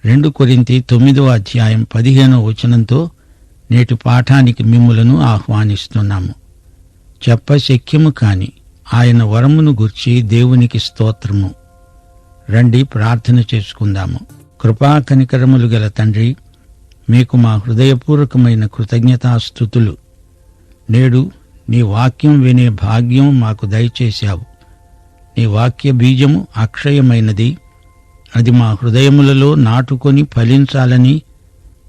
2 కొరింథీ 9:15 నేటి పాఠానికి మిమ్ములను ఆహ్వానిస్తున్నాము. చెప్పశక్యము కాని ఆయన వరమును గూర్చి దేవునికి స్తోత్రము. రండి ప్రార్థన చేసుకుందాము. కృపా కనికరములు గల తండ్రి, మీకు మా హృదయపూర్వకమైన కృతజ్ఞతాస్తుతులు. నేడు నీ వాక్యం వినే భాగ్యం మాకు దయచేశావు. నీ వాక్య బీజము అక్షయమైనది. అది మా హృదయములలో నాటుకొని ఫలించాలని,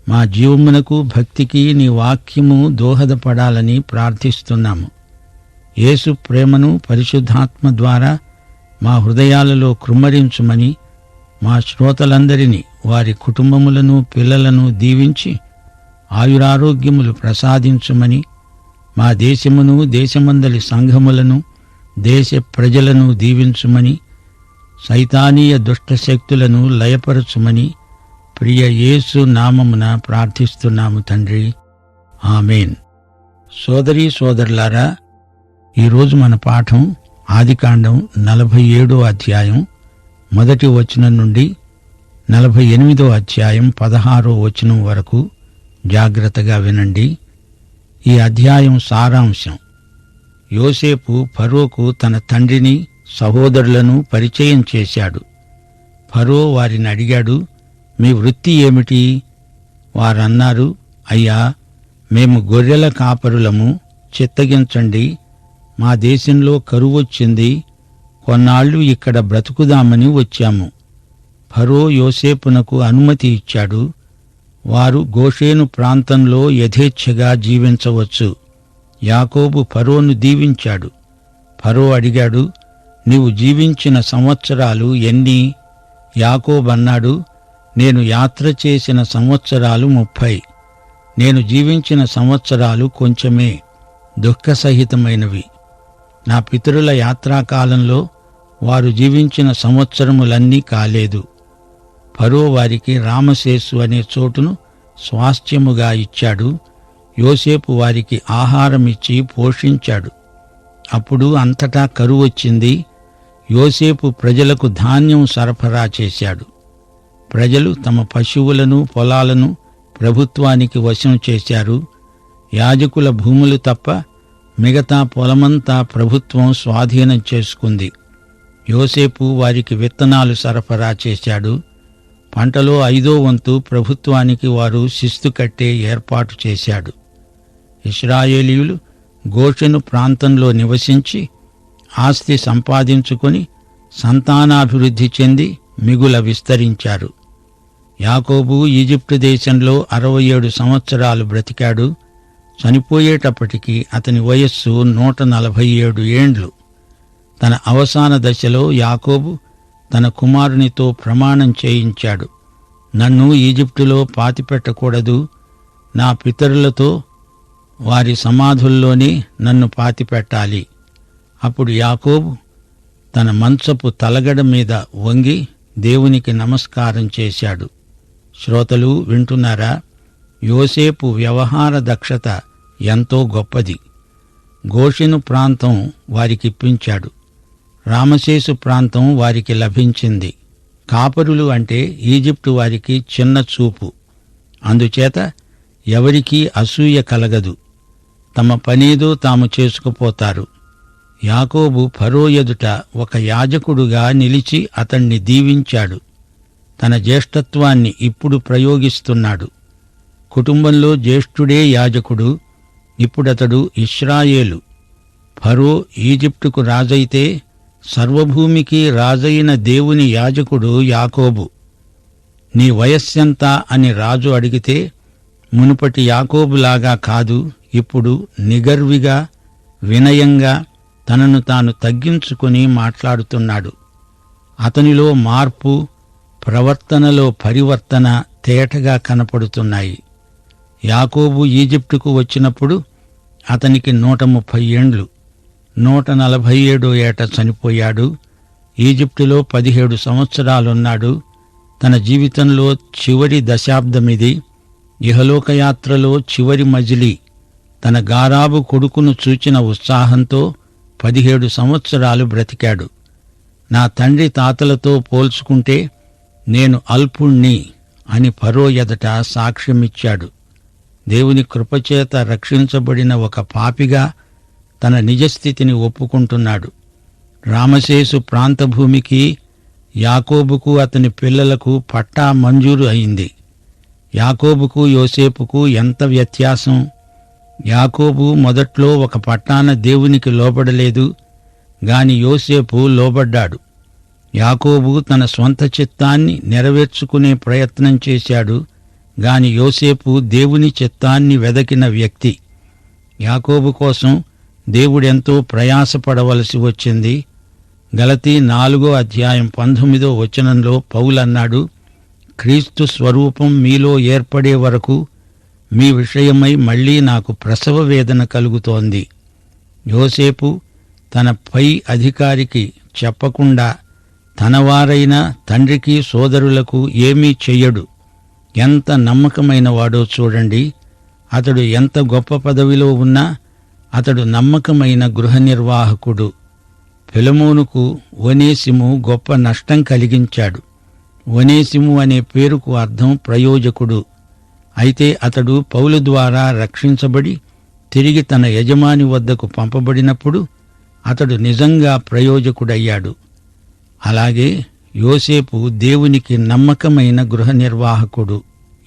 మా జీవమునకు భక్తికి నీ వాక్యము దోహదపడాలని ప్రార్థిస్తున్నాము. యేసు ప్రేమను పరిశుద్ధాత్మ ద్వారా మా హృదయాలలో కృమ్మరించుమని, మా శ్రోతలందరినీ, వారి కుటుంబములను, పిల్లలను దీవించి ఆయురారోగ్యములు ప్రసాదించుమని, మా దేశమును, దేశమందలి సంఘములను, దేశ ప్రజలను దీవించుమని, సైతానీయ దుష్టశక్తులను లయపరచుమని ప్రియ యేసు నామమున ప్రార్థిస్తున్నాము తండ్రి. ఆమేన్. సోదరీ సోదరులారా, ఈరోజు మన పాఠం ఆదికాండం 47వ అధ్యాయం 1వ వచనం నుండి 48వ అధ్యాయం 16వ వచనం వరకు జాగ్రత్తగా వినండి. ఈ అధ్యాయం సారాంశం: యోసేపు ఫరోకు తన తండ్రిని, సహోదరులను పరిచయం చేశాడు. ఫరో వారిని అడిగాడు, మీ వృత్తి ఏమిటి? వారన్నారు, అయ్యా, మేము గొర్రెల కాపరులము, చిత్తగించండి, మా దేశంలో కరువొచ్చింది, కొన్నాళ్లు ఇక్కడ బ్రతుకుదామని వచ్చాము. ఫరో యోసేపునకు అనుమతి ఇచ్చాడు. వారు గోషేను ప్రాంతంలో యథేచ్ఛగా జీవించవచ్చు. యాకోబు ఫరోను దీవించాడు. ఫరో అడిగాడు, నీవు జీవించిన సంవత్సరాలు ఎన్ని? యాకోబన్నాడు, నేను యాత్ర చేసిన సంవత్సరాలు 30. నేను జీవించిన సంవత్సరాలు కొంచెమే, దుఃఖసహితమైనవి. నా పితరుల యాత్రాకాలంలో వారు జీవించిన సంవత్సరములన్నీ కాలేదు. ఫరో వారికి రామసేసు అనే చోటును స్వాస్థ్యముగా ఇచ్చాడు. యోసేపు వారికి ఆహారమిచ్చి పోషించాడు. అప్పుడు అంతటా కరువొచ్చింది. యోసేపు ప్రజలకు ధాన్యం సరఫరా చేశాడు. ప్రజలు తమ పశువులను, పొలాలను ప్రభుత్వానికి వశం చేశారు. యాజకుల భూములు తప్ప మిగతా పొలమంతా ప్రభుత్వం స్వాధీనం చేసుకుంది. యోసేపు వారికి విత్తనాలు సరఫరా చేశాడు. పంటలో 5వ వంతు ప్రభుత్వానికి వారు శిస్తు కట్టే ఏర్పాటు చేశాడు. ఇశ్రాయేలీయులు గోషెను ప్రాంతంలో నివసించి ఆస్తి సంపాదించుకొని సంతానాభివృద్ధి చెంది మిగుల విస్తరించారు. యాకోబు ఈజిప్టు దేశంలో 67 సంవత్సరాలు బ్రతికాడు. చనిపోయేటప్పటికి అతని వయస్సు 147 ఏండ్లు. తన అవసాన దశలో యాకోబు తన కుమారునితో ప్రమాణం చేయించాడు, నన్ను ఈజిప్టులో పాతిపెట్టకూడదు, నా పితరులతో వారి సమాధుల్లోనే నన్ను పాతిపెట్టాలి. అప్పుడు యాకోబు తన మంచపు తలగడ మీద వంగి దేవునికి నమస్కారం చేశాడు. శ్రోతలు వింటున్నారా? యోసేపు వ్యవహార దక్షత ఎంతో గొప్పది. గోషెను ప్రాంతం వారికిప్పించాడు. రామసేసు ప్రాంతం వారికి లభించింది. కాపరులు అంటే ఈజిప్టు వారికి చిన్న చూపు. అందుచేత ఎవరికీ అసూయ కలగదు. తమ పనేదో తాము చేసుకుపోతారు. యాకోబు ఫరో ఎదుట ఒక యాజకుడుగా నిలిచి అతణ్ణి దీవించాడు. తన జ్యేష్ఠత్వాన్ని ఇప్పుడు ప్రయోగిస్తున్నాడు. కుటుంబంలో జ్యేష్ఠుడే యాజకుడు. ఇప్పుడతడు ఇశ్రాయేలు. ఫరో ఈజిప్టుకు రాజైతే సర్వభూమికి రాజైన దేవుని యాజకుడు యాకోబు. నీ వయస్సెంత అని రాజు అడిగితే మునుపటి యాకోబులాగా కాదు, ఇప్పుడు నిగర్విగా, వినయంగా తనను తాను తగ్గించుకుని మాట్లాడుతున్నాడు. అతనిలో మార్పు, ప్రవర్తనలో పరివర్తన తేటగా కనపడుతున్నాయి. యాకోబు ఈజిప్టుకు వచ్చినప్పుడు అతనికి 130 ఏండ్లు. 147వ ఏట చనిపోయాడు. ఈజిప్టులో 17 సంవత్సరాలున్నాడు. తన జీవితంలో చివరి దశాబ్దమిది. ఇహలోకయాత్రలో చివరి మజిలీ. తన గారాబు కొడుకును చూచిన ఉత్సాహంతో 17 సంవత్సరాలు బ్రతికాడు. నా తండ్రి తాతలతో పోల్చుకుంటే నేను అల్పుణ్ణి, అని ఫరో ఎదుట సాక్ష్యమిచ్చాడు. దేవుని కృపచేత రక్షించబడిన ఒక పాపిగా తన నిజస్థితిని ఒప్పుకుంటున్నాడు. రామసేసు ప్రాంతభూమికి, యాకోబుకు అతని పిల్లలకు పట్టా మంజూరు అయింది. యాకోబుకు యోసేపుకు ఎంత వ్యత్యాసం! యాకోబు మొదట్లో ఒక పట్టాన దేవునికి లోబడలేదు గాని యోసేపు లోబడ్డాడు. యాకోబు తన స్వంత చిత్తాన్ని నెరవేర్చుకునే ప్రయత్నం చేశాడు గాని యోసేపు దేవుని చిత్తాన్ని వెదకిన వ్యక్తి. యాకోబు కోసం దేవుడెంతో ప్రయాసపడవలసి వచ్చింది. గలతీ 4:19 పౌలన్నాడు, క్రీస్తు స్వరూపం మీలో ఏర్పడే వరకు మీ విషయమై మళ్లీ నాకు ప్రసవ వేదన కలుగుతోంది. యోసేపు తన పై అధికారికి చెప్పకుండా తనవారైన తండ్రికి సోదరులకు ఏమీ చెయ్యడు. ఎంత నమ్మకమైనవాడో చూడండి. అతడు ఎంత గొప్ప పదవిలో ఉన్నా అతడు నమ్మకమైన గృహ నిర్వాహకుడు. ఫిలమోనుకు ఒనేసిము గొప్ప నష్టం కలిగించాడు. ఒనేసిము అనే పేరుకు అర్థం ప్రయోజకుడు. అయితే అతడు పౌలు ద్వారా రక్షించబడి తిరిగి తన యజమాని వద్దకు పంపబడినప్పుడు అతడు నిజంగా ప్రయోజకుడయ్యాడు. అలాగే యోసేపు దేవునికి నమ్మకమైన గృహ నిర్వాహకుడు.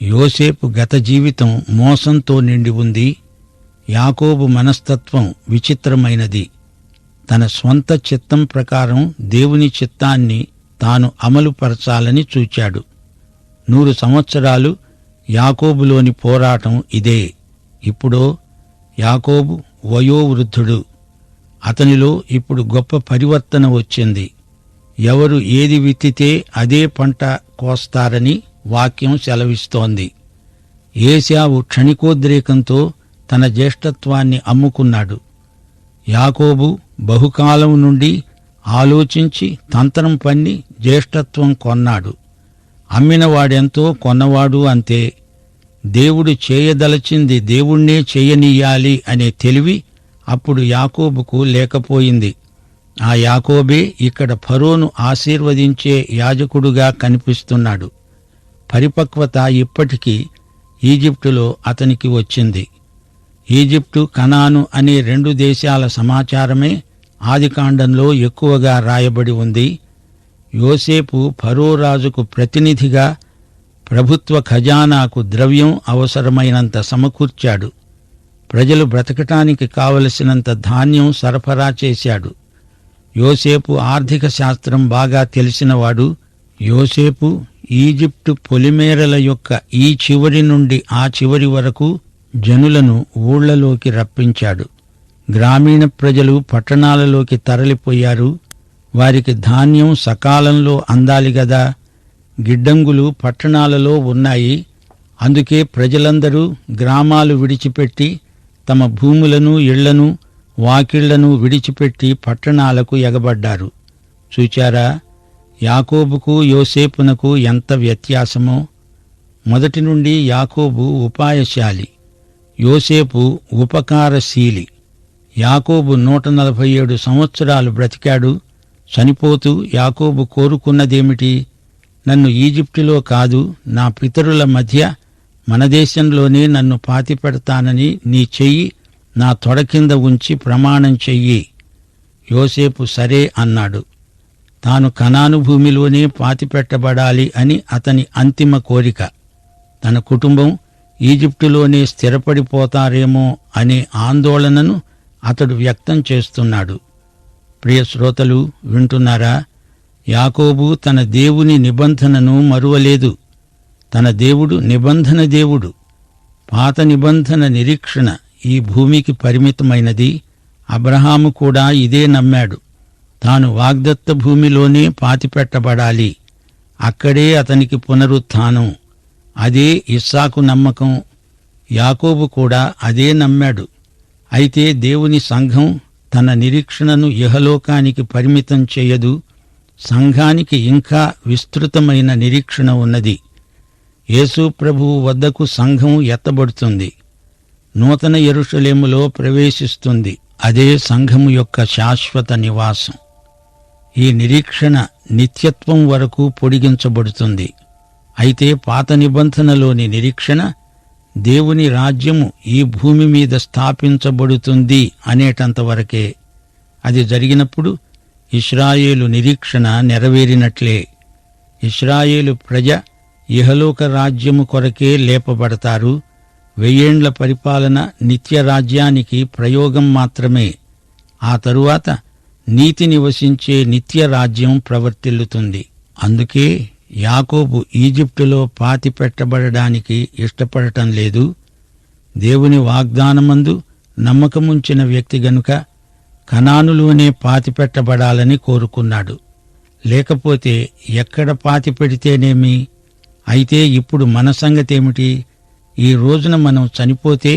యోసేపు గత జీవితం మోసంతో నిండి ఉంది. యాకోబు మనస్తత్వం విచిత్రమైనది. తన స్వంత చిత్తం ప్రకారం దేవుని చిత్తాన్ని తాను అమలుపరచాలని చూచాడు. 100 సంవత్సరాలు యాకోబులోని పోరాటం ఇదే. ఇప్పుడో యాకోబు వయోవృద్ధుడు. అతనిలో ఇప్పుడు గొప్ప పరివర్తన వచ్చింది. ఎవరు ఏది విత్తితే అదే పంట కోస్తారని వాక్యం సెలవిస్తోంది. ఏశావు క్షణికోద్రేకంతో తన జ్యేష్ఠత్వాన్ని అమ్ముకున్నాడు. యాకోబు బహుకాలం నుండి ఆలోచించి తంత్రం పన్ని జ్యేష్ఠత్వం కొన్నాడు. అమ్మినవాడెంతో కొన్నవాడు అంతే. దేవుడు చేయదలచింది దేవుణ్ణే చేయనీయాలి అనే తెలివి అప్పుడు యాకోబుకు లేకపోయింది. ఆ యాకోబే ఇక్కడ ఫరోను ఆశీర్వదించే యాజకుడుగా కనిపిస్తున్నాడు. పరిపక్వత ఇప్పటికీ ఈజిప్టులో అతనికి వచ్చింది. ఈజిప్టు, కనాను అనే 2 దేశాల సమాచారమే ఆదికాండంలో ఎక్కువగా రాయబడి ఉంది. యోసేపు ఫరో రాజుకు ప్రతినిధిగా ప్రభుత్వ ఖజానాకు ద్రవ్యం అవసరమైనంత సమకూర్చాడు. ప్రజలు బ్రతకటానికి కావలసినంత ధాన్యం సరఫరా చేశాడు. యోసేపు ఆర్థిక శాస్త్రం బాగా తెలిసినవాడు. యోసేపు ఈజిప్టు పొలిమేరల యొక్క ఈ చివరి నుండి ఆ చివరి వరకు జనులను ఊళ్లలోకి రప్పించాడు. గ్రామీణ ప్రజలు పట్టణాలలోకి తరలిపోయారు. వారికి ధాన్యం సకాలంలో అందాలి గదా. గిడ్డంగులు పట్టణాలలో ఉన్నాయి. అందుకే ప్రజలందరూ గ్రామాలు విడిచిపెట్టి తమ భూములను, ఇళ్లను, వాకిళ్లను విడిచిపెట్టి పట్టణాలకు ఎగబడ్డారు. చూచారా, యాకోబుకు యోసేపునకు ఎంత వ్యత్యాసమో. మొదటి నుండి యాకోబు ఉపాయశాలి, యోసేపు ఉపకారశీలి. యాకోబు 147 సంవత్సరాలు బ్రతికాడు. చనిపోతూ యాకోబు కోరుకున్నదేమిటి? నన్ను ఈజిప్టులో కాదు, నా పితరుల మధ్య మన దేశంలోనే నన్ను పాతిపెడతానని నీ చెయ్యి నా తొడ కింద ఉంచి ప్రమాణం చెయ్యి. యోసేపు సరే అన్నాడు. తాను కనాను భూమిలోనే పాతిపెట్టబడాలి అని అతని అంతిమ కోరిక. తన కుటుంబం ఈజిప్టులోనే స్థిరపడిపోతారేమో అనే ఆందోళనను అతడు వ్యక్తం చేస్తున్నాడు. ప్రియ శ్రోతలు, వింటున్నారా? యాకోబు తన దేవుని నిబంధనను మరువలేదు. తన దేవుడు నిబంధన దేవుడు. పాత నిబంధన నిరీక్షణ ఈ భూమికి పరిమితమైనది. అబ్రహాము కూడా ఇదే నమ్మాడు. తాను వాగ్దత్త భూమిలోనే పాతిపెట్టబడాలి. అక్కడే అతనికి పునరుత్థానం. అదే ఇస్సాకు నమ్మకం. యాకోబు కూడా అదే నమ్మాడు. అయితే దేవుని సంఘం తన నిరీక్షణను ఇహలోకానికి పరిమితం చేయదు. సంఘానికి ఇంకా విస్తృతమైన నిరీక్షణ ఉన్నది. యేసు ప్రభువు వద్దకు సంఘం ఎత్తబడుతుంది. నూతన యెరూషలేములో ప్రవేశిస్తుంది. అదే సంఘము యొక్క శాశ్వత నివాసం. ఈ నిరీక్షణ నిత్యత్వం వరకు పొడిగించబడుతుంది. అయితే పాత నిబంధనలోని నిరీక్షణ దేవుని రాజ్యము ఈ భూమి మీద స్థాపించబడుతుంది అనేటంతవరకే. అది జరిగినప్పుడు ఇశ్రాయేలు నిరీక్షణ నెరవేరినట్లే. ఇశ్రాయేలు ప్రజ ఇహలోక రాజ్యము కొరకే లేపబడతారు. 1000 ఏండ్ల పరిపాలన నిత్య రాజ్యానికి ప్రయోగం మాత్రమే. ఆ తరువాత నీతి నివసించే నిత్య రాజ్యం ప్రవర్తిల్లుతుంది. అందుకే యాకోబు ఈజిప్టులో పాతిపెట్టబడడానికి ఇష్టపడటం లేదు. దేవుని వాగ్దానమందు నమ్మకముంచిన వ్యక్తి గనుక కనానులోనే పాతిపెట్టబడాలని కోరుకున్నాడు. లేకపోతే ఎక్కడ పాతిపెడితేనేమి? అయితే ఇప్పుడు మన సంగతేమిటి? ఈ రోజున మనం చనిపోతే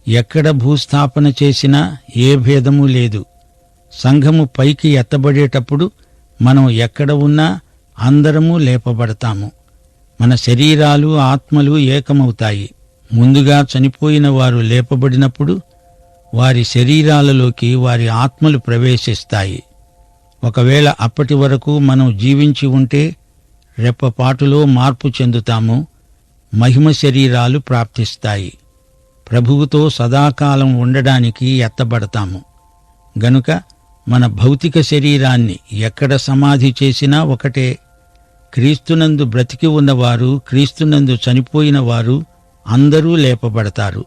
ఎక్కడ భూస్థాపన చేసినా ఏ భేదమూ లేదు. సంఘము పైకి ఎత్తబడేటప్పుడు మనం ఎక్కడ ఉన్నా అందరము లేపబడతాము. మన శరీరాలు ఆత్మలు ఏకమవుతాయి. ముందుగా చనిపోయిన వారు లేపబడినప్పుడు వారి శరీరాలలోకి వారి ఆత్మలు ప్రవేశిస్తాయి. ఒకవేళ అప్పటి వరకు మనం జీవించి ఉంటే రెప్పపాటులో మార్పు చెందుతాము. మహిమ శరీరాలు ప్రాప్తిస్తాయి. ప్రభువుతో సదాకాలం ఉండడానికి ఎత్తబడతాము. గనుక మన భౌతిక శరీరాన్ని ఎక్కడ సమాధి చేసినా ఒకటే. క్రీస్తునందు బ్రతికి ఉన్నవారు, క్రీస్తునందు చనిపోయిన వారు అందరూ లేపబడతారు.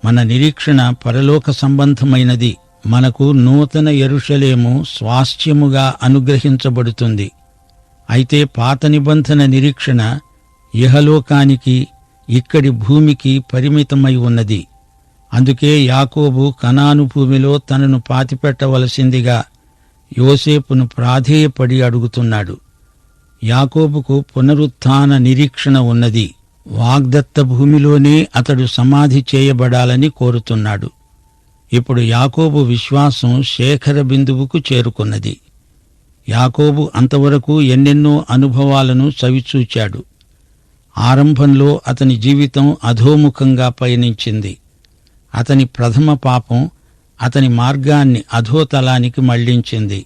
మన నిరీక్షణ పరలోక సంబంధమైనది. మనకు నూతన యెరూషలేము స్వాస్థ్యముగా అనుగ్రహించబడుతుంది. అయితే పాత నిబంధన నిరీక్షణ ఇహలోకానికి, ఇక్కడి భూమికి పరిమితమై ఉన్నది. అందుకే యాకోబు కనాను భూమిలో తనను పాతిపెట్టవలసిందిగా యోసేపును ప్రాధేయపడి అడుగుతున్నాడు. యాకోబుకు పునరుత్థాన నిరీక్షణ ఉన్నది. వాగ్దత్త భూమిలోనే అతడు సమాధి చేయబడాలని కోరుతున్నాడు. ఇప్పుడు యాకోబు విశ్వాసం శేఖర బిందువుకు చేరుకున్నది. యాకోబు అంతవరకు ఎన్నెన్నో అనుభవాలను చవిచూచాడు. ఆరంభంలో అతని జీవితం అధోముఖంగా పయనించింది. అతని ప్రథమ పాపం అతని మార్గాన్ని అధోతలానికి మళ్లించింది.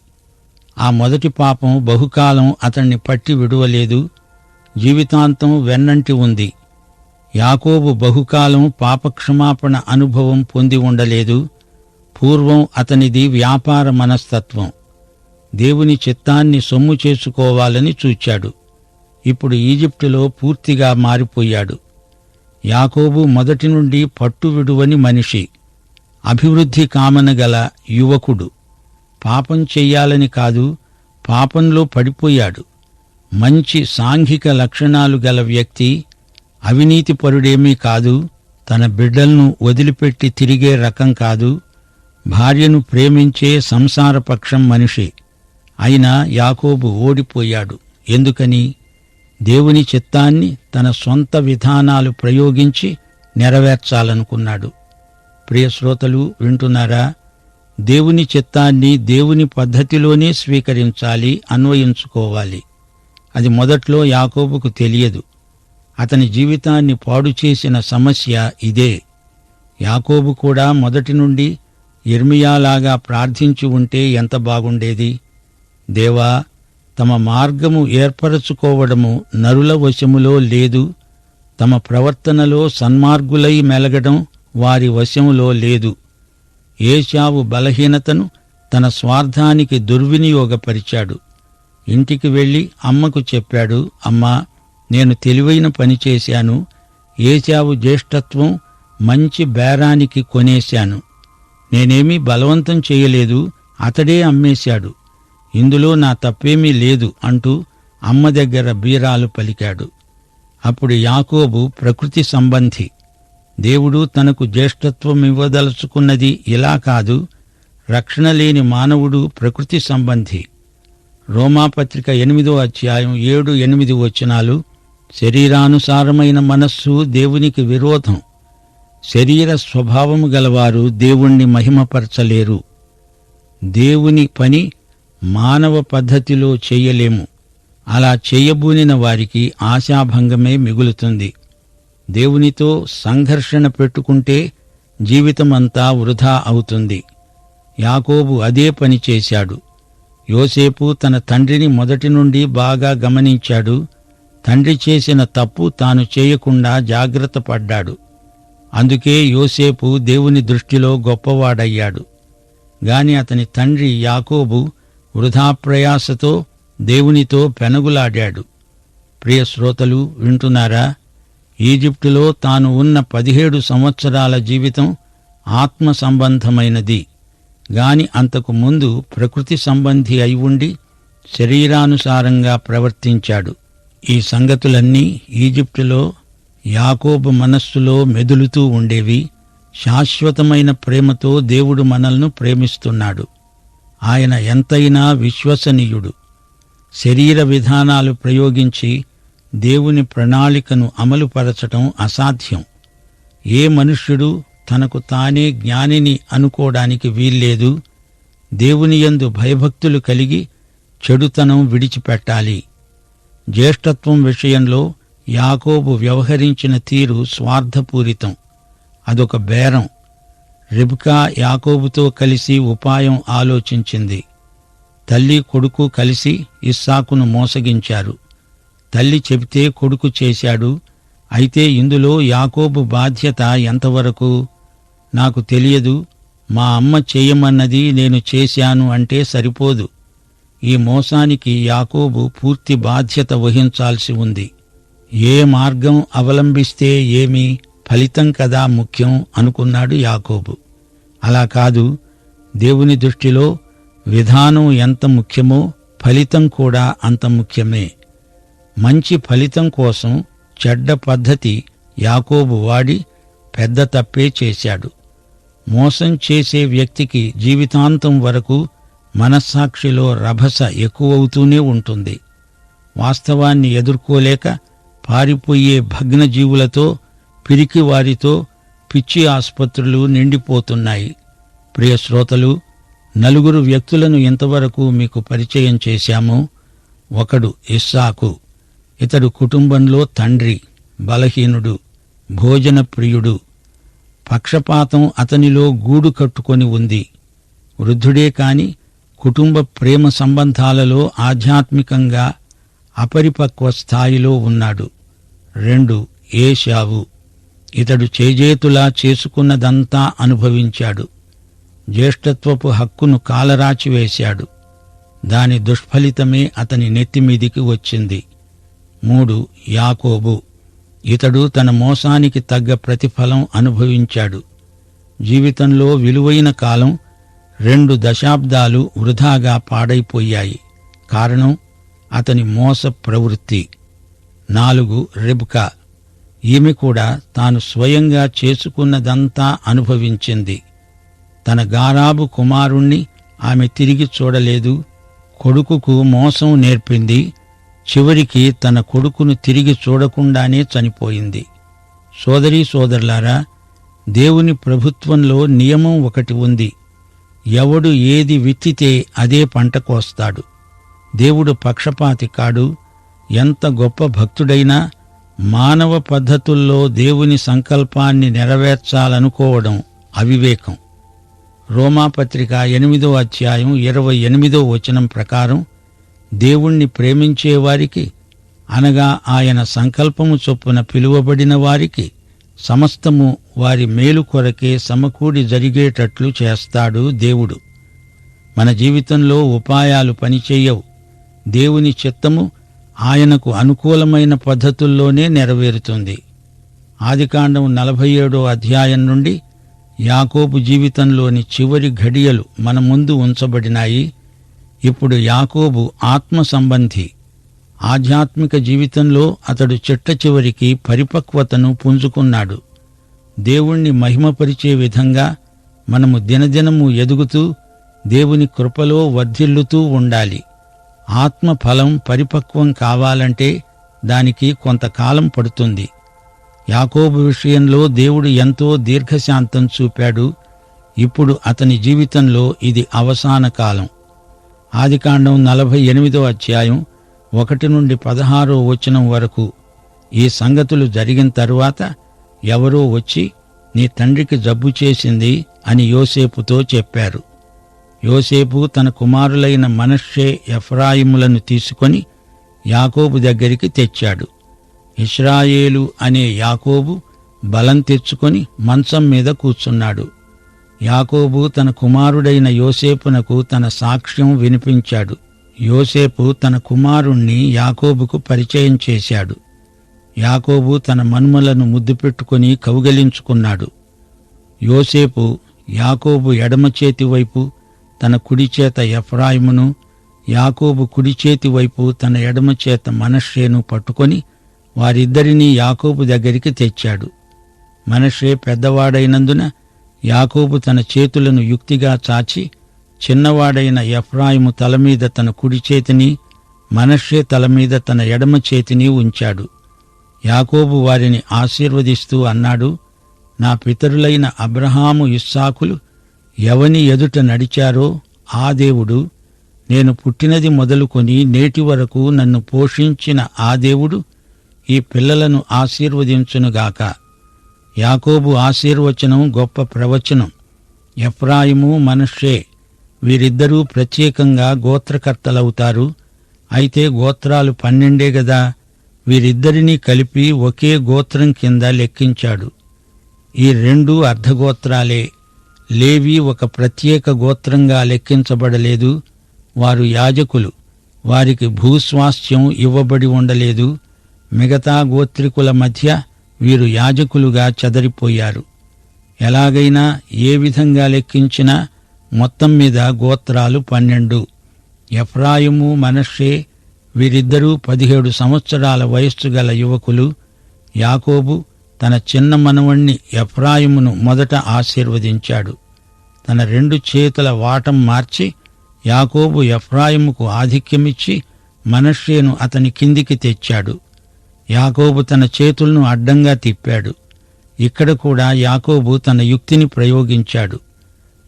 ఆ మొదటి పాపం బహుకాలం అతన్ని పట్టి విడువలేదు. జీవితాంతం వెన్నంటి ఉంది. యాకోబు బహుకాలం పాపక్షమాపణ అనుభవం పొంది ఉండలేదు. పూర్వం అతనిది వ్యాపార మనస్తత్వం. దేవుని చిత్తాన్ని సొమ్ము చేసుకోవాలని చూచాడు. ఇప్పుడు ఈజిప్టులో పూర్తిగా మారిపోయాడు. యాకోబు మొదటి నుండి పట్టు విడువని మనిషి, అభివృద్ధి కామన గల యువకుడు. పాపం చెయ్యాలని కాదు, పాపంలో పడిపోయాడు. మంచి సాంఘిక లక్షణాలు గల వ్యక్తి, అవినీతిపరుడేమీ కాదు. తన బిడ్డలను వదిలిపెట్టి తిరిగే రకం కాదు. భార్యను ప్రేమించే సంసారపక్షం మనిషి. అయినా యాకోబు ఓడిపోయాడు. ఎందుకని? దేవుని చిత్తాన్ని తన సొంత విధానాలు ప్రయోగించి నెరవేర్చాలనుకున్నాడు. ప్రియ శ్రోతలు వింటున్నారా? దేవుని చిత్తాన్ని దేవుని పద్ధతిలోనే స్వీకరించాలి, అన్వయించుకోవాలి. అది మొదట్లో యాకోబుకు తెలియదు. అతని జీవితాన్ని పాడు చేసిన సమస్య ఇదే. యాకోబు కూడా మొదటి నుండి యిర్మీయాలాగా ప్రార్థించి ఉంటే ఎంత బాగుండేది. దేవా, తమ మార్గము ఏర్పరచుకోవడము నరుల వశములో లేదు. తమ ప్రవర్తనలో సన్మార్గులై మెలగడం వారి వశములో లేదు. ఏశావు బలహీనతను తన స్వార్థానికి దుర్వినియోగపరిచాడు. ఇంటికి వెళ్లి అమ్మకు చెప్పాడు, అమ్మా, నేను తెలివైన పని చేశాను. ఏశావు జ్యేష్ఠత్వం మంచి బేరానికి కొనేశాను. నేనేమీ బలవంతం చేయలేదు, అతడే అమ్మేశాడు. ఇందులో నా తప్పేమీ లేదు అంటూ అమ్మ దగ్గర బీరాలు పలికాడు. అప్పుడు యాకోబు ప్రకృతి సంబంధి. దేవుడు తనకు జ్యేష్ఠత్వం ఇవ్వదలుచుకున్నది ఇలా కాదు. రక్షణ లేని మానవుడు ప్రకృతి సంబంధి. రోమాపత్రిక 8వ అధ్యాయం 7-8 వచనాలు, శరీరానుసారమైన మనస్సు దేవునికి విరోధం. శరీర స్వభావము గలవారు దేవుణ్ణి మహిమపరచలేరు. దేవుని పని మానవ పద్ధతిలో చెయ్యలేము. అలా చేయబూనిన వారికి ఆశాభంగమే మిగులుతుంది. దేవునితో సంఘర్షణ పెట్టుకుంటే జీవితమంతా వృధా అవుతుంది. యాకోబు అదే పని చేశాడు. యోసేపు తన తండ్రిని మొదటి నుండి బాగా గమనించాడు. తండ్రి చేసిన తప్పు తాను చేయకుండా జాగ్రత్త పడ్డాడు. అందుకే యోసేపు దేవుని దృష్టిలో గొప్పవాడయ్యాడు. గాని అతని తండ్రి యాకోబు వృథాప్రయాసతో దేవునితో పెనగులాడాడు. ప్రియ శ్రోతలు వింటున్నారా? ఈజిప్టులో తాను ఉన్న 17 సంవత్సరాల జీవితం ఆత్మ సంబంధమైనది గాని అంతకు ముందు ప్రకృతి సంబంధి అయి ఉండి శరీరానుసారంగా ప్రవర్తించాడు. ఈ సంగతులన్నీ ఈజిప్టులో యాకోబు మనస్సులో మెదులుతూ ఉండేవి. శాశ్వతమైన ప్రేమతో దేవుడు మనల్ని ప్రేమిస్తున్నాడు. ఆయన ఎంతైనా విశ్వసనీయుడు. శరీర విధానాలు ప్రయోగించి దేవుని ప్రణాళికను అమలుపరచటం అసాధ్యం. ఏ మనుష్యుడు తనకు తానే జ్ఞానిని అనుకోవడానికి వీల్లేదు. దేవునియందు భయభక్తులు కలిగి చెడుతనం విడిచిపెట్టాలి. జ్యేష్ఠత్వం విషయంలో యాకోబు వ్యవహరించిన తీరు స్వార్థపూరితం. అదొక బేరం. రిబ్కా యాకోబుతో కలిసి ఉపాయం ఆలోచించింది. తల్లి కొడుకు కలిసి ఇస్సాకును మోసగించారు. తల్లి చెబితే కొడుకు చేశాడు. అయితే ఇందులో యాకోబు బాధ్యత ఎంతవరకు? నాకు తెలియదు, మా అమ్మ చేయమన్నది నేను చేశాను అంటే సరిపోదు. ఈ మోసానికి యాకోబు పూర్తి బాధ్యత వహించాల్సి ఉంది. ఏ మార్గం అవలంబిస్తే ఏమి, ఫలితం కదా ముఖ్యం అనుకున్నాడు యాకోబు. అలా కాదు, దేవుని దృష్టిలో విధానం ఎంత ముఖ్యమో ఫలితం కూడా అంత ముఖ్యమే. మంచి ఫలితం కోసం చెడ్డ పద్ధతి యాకోబు వాడి పెద్ద తప్పే చేశాడు. మోసం చేసే వ్యక్తికి జీవితాంతం వరకు మనస్సాక్షిలో రభస ఎక్కువవుతూనే ఉంటుంది. వాస్తవాన్ని ఎదుర్కోలేక పారిపోయే భగ్నజీవులతో, పిరికివారితో పిచ్చి ఆసుపత్రులు నిండిపోతున్నాయి. ప్రియ శ్రోతలు, 4 వ్యక్తులను ఇంతవరకు మీకు పరిచయం చేశాము. ఒకడు ఇస్సాకు. ఇతడు కుటుంబంలో తండ్రి, బలహీనుడు, భోజన ప్రియుడు. పక్షపాతం అతనిలో గూడు కట్టుకొని ఉంది. వృద్ధుడే కాని కుటుంబ ప్రేమ సంబంధాలలో ఆధ్యాత్మికంగా అపరిపక్వ స్థాయిలో ఉన్నాడు. 2 ఏశావు. ఇతడు చేజేతులా చేసుకున్నదంతా అనుభవించాడు. జ్యేష్ఠత్వపు హక్కును కాలరాచివేశాడు. దాని దుష్ఫలితమే అతని నెత్తిమీదికి వచ్చింది. 3 యాకోబు. ఇతడు తన మోసానికి తగ్గ ప్రతిఫలం అనుభవించాడు. జీవితంలో విలువైన కాలం 2 దశాబ్దాలు వృధాగా పాడైపోయాయి. కారణం అతని మోస ప్రవృత్తి. 4 రిబ్కా. ఈమె కూడా తాను స్వయంగా చేసుకున్నదంతా అనుభవించింది. తన గారాబు కుమారుణ్ణి ఆమె తిరిగి చూడలేదు. కొడుకుకు మోసం నేర్పింది. చివరికి తన కొడుకును తిరిగి చూడకుండానే చనిపోయింది. సోదరీ సోదరులారా, దేవుని ప్రభుత్వంలో నియమం ఒకటి ఉంది. ఎవడు ఏది విత్తితే అదే పంట కోస్తాడు. దేవుడు పక్షపాతి కాడు. ఎంత గొప్ప భక్తుడైనా మానవ పద్ధతుల్లో దేవుని సంకల్పాన్ని నెరవేర్చాలనుకోవడం అవివేకం. రోమాపత్రిక 8వ అధ్యాయం 28వ వచనం ప్రకారం దేవుణ్ణి ప్రేమించేవారికి, అనగా ఆయన సంకల్పము చొప్పున పిలువబడిన వారికి సమస్తము వారి మేలు కొరకే సమకూడి జరిగేటట్లు చేస్తాడు దేవుడు. మన జీవితంలో ఉపాయాలు పనిచేయవు. దేవుని చిత్తము ఆయనకు అనుకూలమైన పద్ధతుల్లోనే నెరవేరుతుంది. ఆదికాండం 47వ అధ్యాయం నుండి యాకోబు జీవితంలోని చివరి ఘడియలు మన ముందు ఉంచబడినాయి. ఇప్పుడు యాకోబు ఆత్మ సంబంధి. ఆధ్యాత్మిక జీవితంలో అతడు చిట్ట చివరికి పరిపక్వతను పుంజుకున్నాడు. దేవుణ్ణి మహిమపరిచే విధంగా మనము దినదినము ఎదుగుతూ దేవుని కృపలో వర్ధిల్లుతూ ఉండాలి. ఆత్మ ఫలం పరిపక్వం కావాలంటే దానికి కొంతకాలం పడుతుంది. యాకోబు విషయంలో దేవుడు ఎంతో దీర్ఘశాంతం చూపాడు. ఇప్పుడు అతని జీవితంలో ఇది అవసాన కాలం. ఆదికాండం 48వ అధ్యాయం 1 నుండి 16వ వచనం వరకు ఈ సంగతులు జరిగిన తరువాత ఎవరో వచ్చి, నీ తండ్రికి జబ్బు చేసింది అని యోసేపుతో చెప్పారు. యోసేపు తన కుమారులైన మనష్షే, ఎఫ్రాయిములను తీసుకొని యాకోబు దగ్గరికి తెచ్చాడు. ఇశ్రాయేలు అనే యాకోబు బలం తెచ్చుకొని మంచం మీద కూర్చున్నాడు. యాకోబు తన కుమారుడైన యోసేపునకు తన సాక్ష్యం వినిపించాడు. యోసేపు తన కుమారుణ్ణి యాకోబుకు పరిచయం చేశాడు. యాకోబు తన మనుమలను ముద్దు పెట్టుకుని కౌగలించుకున్నాడు. యోసేపు యాకోబు ఎడమ చేతి వైపు తన కుడి చేత ఎఫ్రాయిమును, యాకోబు కుడి చేతి వైపు తన ఎడమ చేత మనష్షేను పట్టుకొని వారిద్దరినీ యాకోబు దగ్గరికి తెచ్చాడు. మనష్షే పెద్దవాడైనందున యాకోబు తన చేతులను యుక్తిగా చాచి చిన్నవాడైన ఎఫ్రాయిము తలమీద తన కుడి చేతిని, మనష్షే తలమీద తన ఎడమ చేతిని ఉంచాడు. యాకోబు వారిని ఆశీర్వదిస్తూ అన్నాడు, నా పితరులైన అబ్రహాము, ఇస్సాకులు ఎవని ఎదుట నడిచారో ఆ దేవుడు, నేను పుట్టినది మొదలుకొని నేటి వరకు నన్ను పోషించిన ఆ దేవుడు ఈ పిల్లలను ఆశీర్వదించునుగాక. యాకోబు ఆశీర్వచనం గొప్ప ప్రవచనం. ఎఫ్రాయిము, మనష్షే వీరిద్దరూ ప్రత్యేకంగా గోత్రకర్తలవుతారు. అయితే గోత్రాలు 12 గదా, వీరిద్దరినీ కలిపి ఒకే గోత్రం కింద లెక్కించాడు. ఈ 2 అర్ధగోత్రాలే. లేవి ఒక ప్రత్యేక గోత్రంగా లెక్కించబడలేదు. వారు యాజకులు. వారికి భూస్వాస్థ్యం ఇవ్వబడి ఉండలేదు. మిగతా గోత్రికుల మధ్య వీరు యాజకులుగా చెదరిపోయారు. ఎలాగైనా ఏ విధంగా లెక్కించినా మొత్తం మీద గోత్రాలు 12. ఎఫ్రాయిము, మనష్షే వీరిద్దరూ 17 సంవత్సరాల వయస్సు గల యువకులు. యాకోబు తన చిన్న మనవణ్ణి ఎఫ్రాయిమును మొదట ఆశీర్వదించాడు. తన 2 చేతుల వాటం మార్చి యాకోబు ఎఫ్రాయిముకు ఆధిక్యమిచ్చి మనష్షేను అతని కిందికి తెచ్చాడు. యాకోబు తన చేతులను అడ్డంగా తిప్పాడు. ఇక్కడ కూడా యాకోబు తన యుక్తిని ప్రయోగించాడు.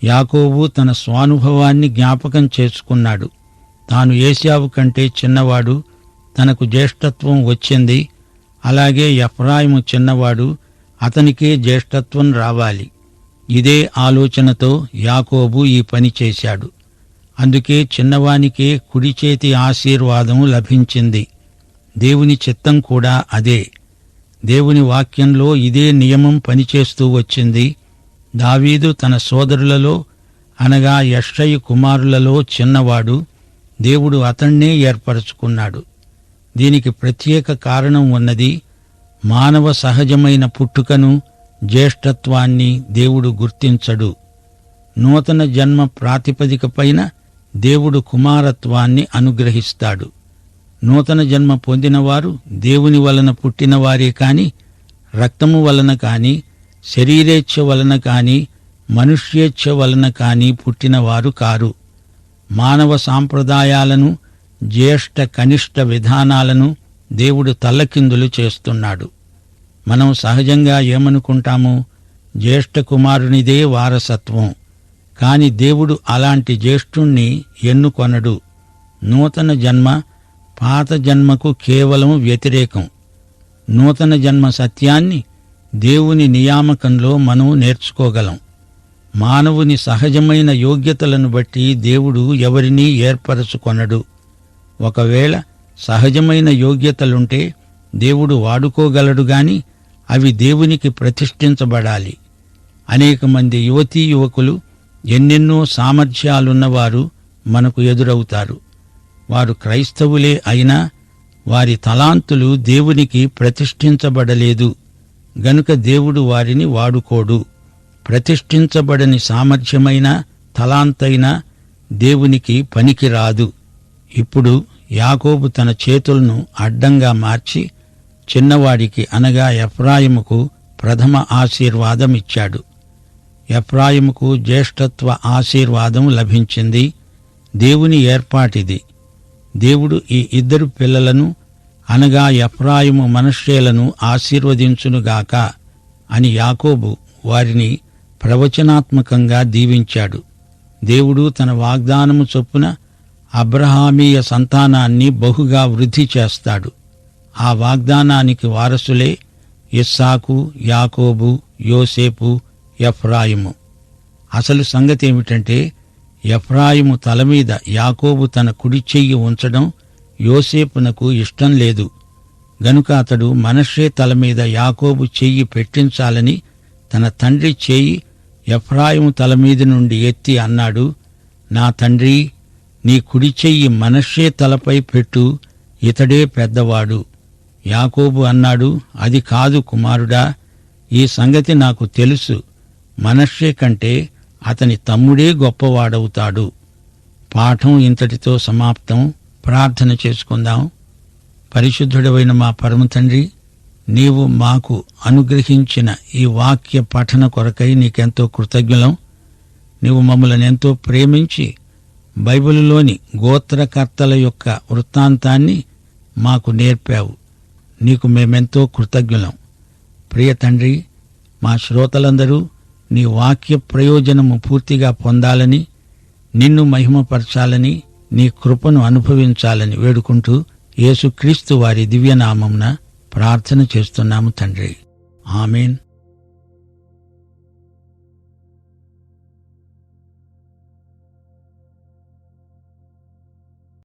యాకోబు తన స్వానుభవాన్ని జ్ఞాపకం చేసుకున్నాడు. తాను ఏశావు కంటే చిన్నవాడు, తనకు జ్యేష్ఠత్వం వచ్చింది. అలాగే ఎఫ్రాయిము చిన్నవాడు, అతనికే జ్యేష్ఠత్వం రావాలి. ఇదే ఆలోచనతో యాకోబు ఈ పని చేశాడు. అందుకే చిన్నవానికే కుడి చేతి ఆశీర్వాదం లభించింది. దేవుని చిత్తం కూడా అదే. దేవుని వాక్యంలో ఇదే నియమం పనిచేస్తూ వచ్చింది. దావీదు తన సోదరులలో అనగా యెష్షయి కుమారులలో చిన్నవాడు. దేవుడు అతణ్ణే ఏర్పరచుకున్నాడు. దీనికి ప్రత్యేక కారణం ఉన్నది. మానవ సహజమైన పుట్టుకను, జ్యేష్ఠత్వాన్ని దేవుడు గుర్తించడు. నూతన జన్మ ప్రాతిపదికపైన దేవుడు కుమారత్వాన్ని అనుగ్రహిస్తాడు. నూతన జన్మ పొందినవారు దేవుని వలన పుట్టినవారే కాని, రక్తము వలన కాని, శరీరేచ్ఛ వలన కాని, మనుష్యేచ్ఛ వలన కాని పుట్టినవారు కారు. మానవ సాంప్రదాయాలను, జ్యేష్ఠ కనిష్ట విధానాలను దేవుడు తల్లకిందులు చేస్తున్నాడు. మనం సహజంగా ఏమనుకుంటాము? జ్యేష్ఠ కుమారునిదే వారసత్వం. కాని దేవుడు అలాంటి జ్యేష్ఠుణ్ణి ఎన్నుకొనడు. నూతన జన్మ పాత జన్మకు కేవలం వ్యతిరేకం. నూతన జన్మ సత్యాన్ని దేవుని నియామకంలో మనం నేర్చుకోగలం. మానవుని సహజమైన యోగ్యతలను బట్టి దేవుడు ఎవరినీ ఏర్పరచుకొనడు. ఒకవేళ సహజమైన యోగ్యతలుంటే దేవుడు వాడుకోగలడు గాని అవి దేవునికి ప్రతిష్ఠించబడాలి. అనేక మంది యువతీ యువకులు ఎన్నెన్నో సామర్థ్యాలున్నవారు మనకు ఎదురవుతారు. వారు క్రైస్తవులే అయినా వారి తలాంతులు దేవునికి ప్రతిష్ఠించబడలేదు గనుక దేవుడు వారిని వాడుకోడు. ప్రతిష్ఠించబడని సామర్థ్యమైన తలాంతైనా దేవునికి పనికిరాదు. ఇప్పుడు యాకోబు తన చేతులను అడ్డంగా మార్చి చిన్నవాడికి అనగా ఎఫ్రాయిముకు ప్రథమ ఆశీర్వాదమిచ్చాడు. ఎఫ్రాయిముకు జ్యేష్ఠత్వ ఆశీర్వాదం లభించింది. దేవుని ఏర్పాటిది. దేవుడు ఈ 2 పిల్లలను అనగా ఎఫ్రాయిము, మనష్షేలను ఆశీర్వదించునుగాక అని యాకోబు వారిని ప్రవచనాత్మకంగా దీవించాడు. దేవుడు తన వాగ్దానము చొప్పున అబ్రహామీయ సంతానాన్ని బహుగా వృద్ధి చేస్తాడు. ఆ వాగ్దానానికి వారసులే ఇస్సాకు, యాకోబు, యోసేపు, ఎఫ్రాయిము. అసలు సంగతేమిటంటే ఎఫ్రాయిము తలమీద యాకోబు తన కుడి చెయ్యి ఉంచడం యోసేపునకు ఇష్టం లేదు. గనుక అతడు మనష్షే తల మీద యాకోబు చెయ్యి పెట్టించాలని తన తండ్రి చేయి ఎఫ్రాయిము తల మీద నుండి ఎత్తి అన్నాడు, నా తండ్రి, నీ కుడి చెయ్యి మనష్షే తలపై పెట్టు, ఇతడే పెద్దవాడు. యాకోబు అన్నాడు, అది కాదు కుమారుడా, ఈ సంగతి నాకు తెలుసు. మనష్షే కంటే అతని తమ్ముడే గొప్పవాడవుతాడు. పాఠం ఇంతటితో సమాప్తం. ప్రార్థన చేసుకుందాం. పరిశుద్ధుడవైన మా పరమ తండ్రి, నీవు మాకు అనుగ్రహించిన ఈ వాక్య పఠన కొరకై నీకెంతో కృతజ్ఞులం. నీవు మమ్మల్ని ఎంతో ప్రేమించి బైబిలులోని గోత్రకర్తల యొక్క వృత్తాంతాన్ని మాకు నేర్పావు. నీకు మేమెంతో కృతజ్ఞులం. ప్రియ తండ్రి, మా శ్రోతలందరూ నీ వాక్య ప్రయోజనము పూర్తిగా పొందాలని, నిన్ను మహిమపరచాలని, నీ కృపను అనుభవించాలని వేడుకుంటూ యేసుక్రీస్తు వారి దివ్యనామమున ప్రార్థన చేస్తున్నాము తండ్రి. ఆమేన్.